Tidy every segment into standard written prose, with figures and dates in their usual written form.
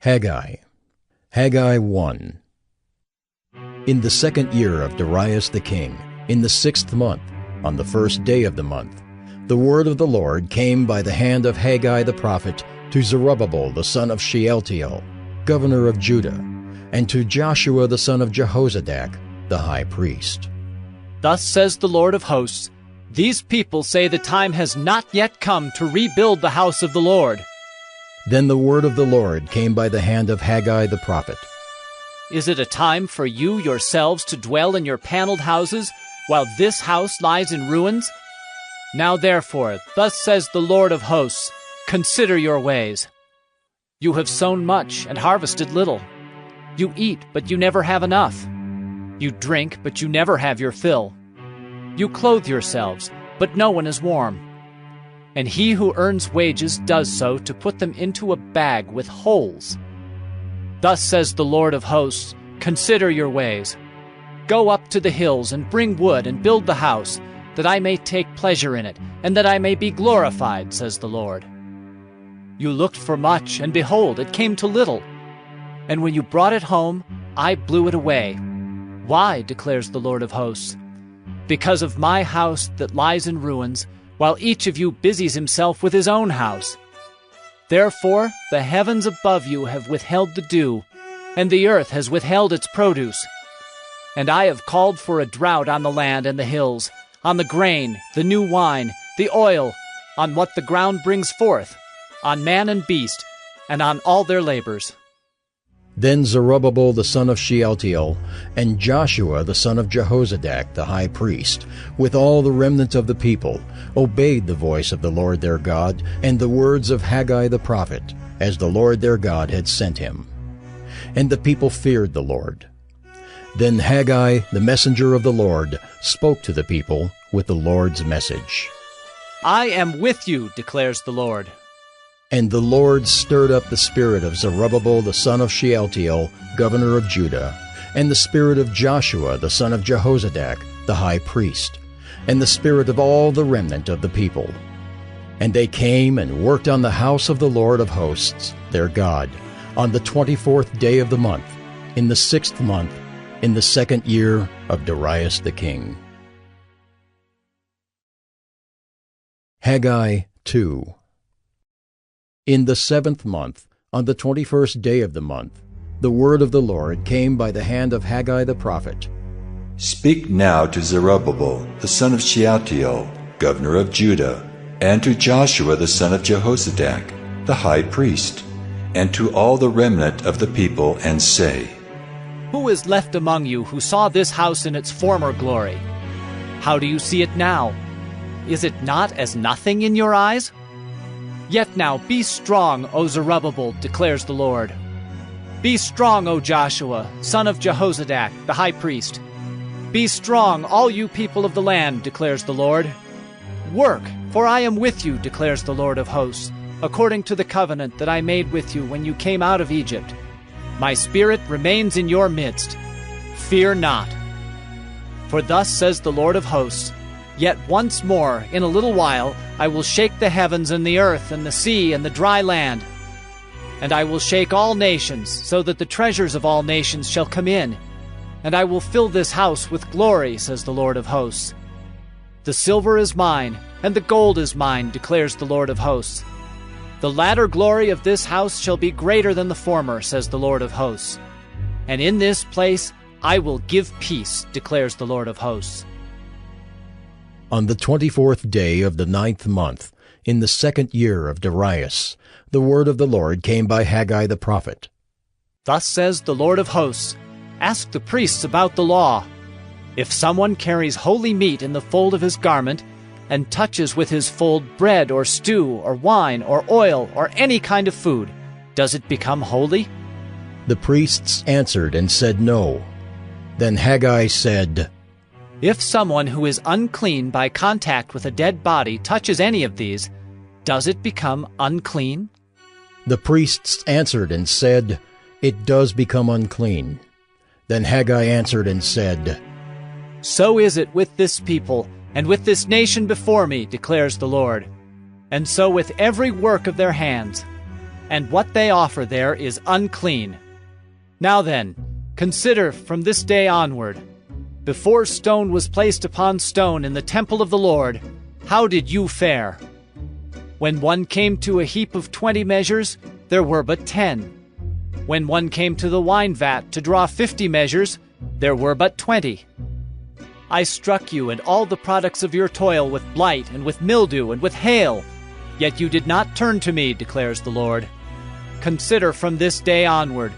Haggai. Haggai 1. In the 2nd year of Darius the king, in the 6th month, on the 1st day of the month, the word of the Lord came by the hand of Haggai the prophet to Zerubbabel the son of Shealtiel, governor of Judah, and to Joshua the son of Jehozadak, the high priest. Thus says the Lord of hosts, these people say the time has not yet come to rebuild the house of the Lord. Then the word of the Lord came by the hand of Haggai the prophet. Is it a time for you yourselves to dwell in your paneled houses, while this house lies in ruins? Now therefore, thus says the Lord of hosts, consider your ways. You have sown much and harvested little. You eat, but you never have enough. You drink, but you never have your fill. You clothe yourselves, but no one is warm. And he who earns wages does so to put them into a bag with holes. Thus says the Lord of hosts, consider your ways. Go up to the hills and bring wood and build the house, that I may take pleasure in it, and that I may be glorified, says the Lord. You looked for much, and behold, it came to little. And when you brought it home, I blew it away. Why, declares the Lord of hosts? Because of my house that lies in ruins, while each of you busies himself with his own house. Therefore the heavens above you have withheld the dew, and the earth has withheld its produce. And I have called for a drought on the land and the hills, on the grain, the new wine, the oil, on what the ground brings forth, on man and beast, and on all their labors. Then Zerubbabel the son of Shealtiel, and Joshua the son of Jehozadak the high priest, with all the remnant of the people, obeyed the voice of the Lord their God, and the words of Haggai the prophet, as the Lord their God had sent him. And the people feared the Lord. Then Haggai, the messenger of the Lord, spoke to the people with the Lord's message. I am with you, declares the Lord. And the Lord stirred up the spirit of Zerubbabel the son of Shealtiel, governor of Judah, and the spirit of Joshua the son of Jehozadak, the high priest, and the spirit of all the remnant of the people. And they came and worked on the house of the Lord of hosts, their God, on the 24th day of the month, in the 6th month, in the 2nd year of Darius the king. Haggai 2. In the 7th month, on the 21st day of the month, the word of the Lord came by the hand of Haggai the prophet. Speak now to Zerubbabel the son of Shealtiel, governor of Judah, and to Joshua the son of Jehozadak, the high priest, and to all the remnant of the people, and say, Who is left among you who saw this house in its former glory? How do you see it now? Is it not as nothing in your eyes? Yet now be strong, O Zerubbabel, declares the Lord. Be strong, O Joshua, son of Jehozadak, the high priest. Be strong, all you people of the land, declares the Lord. Work, for I am with you, declares the Lord of hosts, according to the covenant that I made with you when you came out of Egypt. My spirit remains in your midst. Fear not. For thus says the Lord of hosts, Yet once more, in a little while, I will shake the heavens and the earth and the sea and the dry land. And I will shake all nations, so that the treasures of all nations shall come in. And I will fill this house with glory, says the Lord of hosts. The silver is mine, and the gold is mine, declares the Lord of hosts. The latter glory of this house shall be greater than the former, says the Lord of hosts. And in this place I will give peace, declares the Lord of hosts. On the 24th day of the 9th month, in the 2nd year of Darius, the word of the Lord came by Haggai the prophet. Thus says the Lord of hosts, Ask the priests about the law. If someone carries holy meat in the fold of his garment, and touches with his fold bread or stew or wine or oil or any kind of food, does it become holy? The priests answered and said no. Then Haggai said, If someone who is unclean by contact with a dead body touches any of these, does it become unclean? The priests answered and said, It does become unclean. Then Haggai answered and said, So is it with this people, and with this nation before me, declares the Lord, and so with every work of their hands. and what they offer there is unclean. Now then, consider from this day onward, before stone was placed upon stone in the temple of the Lord, how did you fare? When one came to a heap of 20 measures, there were but 10. When one came to the wine vat to draw 50 measures, there were but 20. I struck you and all the products of your toil with blight and with mildew and with hail, yet you did not turn to me, declares the Lord. Consider from this day onward,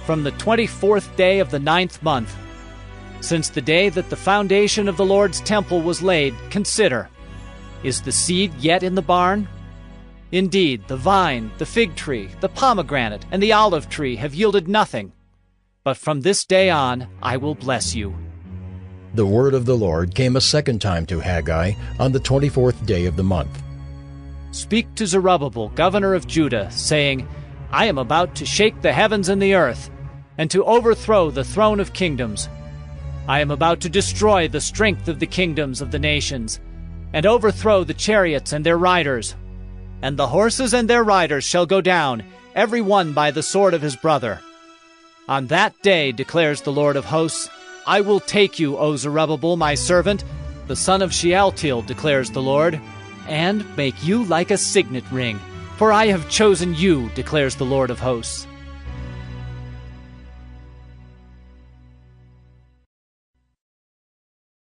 from the 24th day of the 9th month. Since the day that the foundation of the Lord's temple was laid, consider, is the seed yet in the barn? Indeed, the vine, the fig tree, the pomegranate, and the olive tree have yielded nothing. But from this day on I will bless you. The word of the Lord came a second time to Haggai on the 24th day of the month. Speak to Zerubbabel, governor of Judah, saying, I am about to shake the heavens and the earth, and to overthrow the throne of kingdoms. I am about to destroy the strength of the kingdoms of the nations, and overthrow the chariots and their riders. And the horses and their riders shall go down, every one by the sword of his brother. On that day, declares the Lord of hosts, I will take you, O Zerubbabel, my servant, the son of Shealtiel, declares the Lord, and make you like a signet ring. For I have chosen you, declares the Lord of hosts.